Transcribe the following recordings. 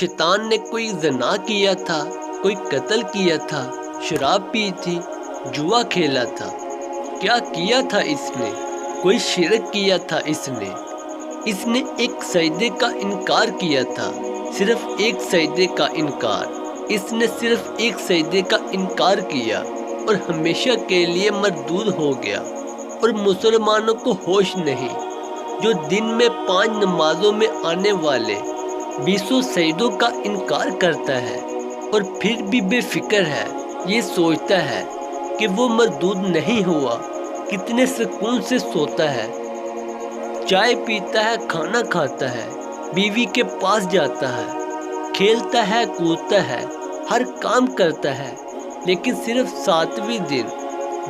शैतान ने कोई ज़ना किया था, कोई कत्ल किया था, शराब पी थी, जुआ खेला था। क्या किया था इसने? कोई शिरक किया था इसने एक सजदे का इनकार किया था, सिर्फ एक सजदे का इनकार। इसने सिर्फ एक सजदे का इनकार किया और हमेशा के लिए मरदूद हो गया। और मुसलमानों को होश नहीं, जो दिन में 5 नमाजों में आने वाले 20 सजदों का इनकार करता है और फिर भी बेफिक्र है, ये सोचता है कि वो मरदूद नहीं हुआ, कितने सुकून से सोता है, चाय पीता है, खाना खाता है, बीवी के पास जाता है, खेलता है, कूदता है, हर काम करता है, लेकिन सिर्फ 7वें दिन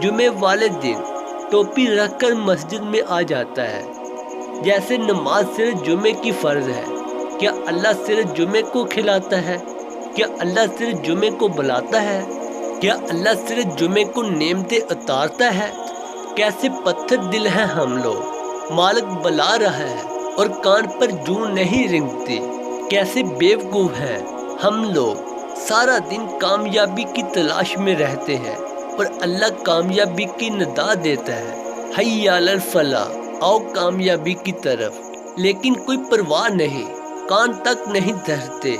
जुमे वाले दिन टोपी रखकर मस्जिद में आ जाता है, जैसे नमाज सिर्फ जुमे की फ़र्ज है। क्या अल्लाह सिर्फ जुमे को खिलाता है? क्या अल्लाह सिर्फ जुमे को बुलाता है? क्या अल्लाह सिर्फ जुमे को नेमतें उतारता है? कैसे पत्थर दिल हैं हम लोग, मालिक बुला रहा है और कान पर जूं नहीं रिंगती। कैसे बेवकूफ़ हैं हम लोग, सारा दिन कामयाबी की तलाश में रहते हैं और अल्लाह कामयाबी की निदा देता है, हय्या अलल फलाह, आओ कामयाबी की तरफ। लेकिन कोई परवाह नहीं, कान तक नहीं धरते।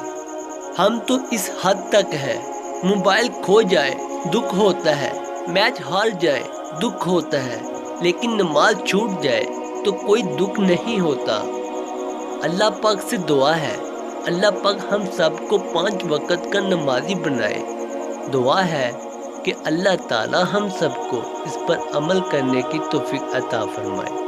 हम तो इस हद तक है, मोबाइल खो जाए दुख होता है, मैच हार जाए दुख होता है, लेकिन नमाज छूट जाए तो कोई दुख नहीं होता। अल्लाह पाक से दुआ है, अल्लाह पाक हम सबको 5 वक्त का नमाजी बनाए। दुआ है कि अल्लाह ताला हम सबको इस पर अमल करने की तौफीक अता फरमाए।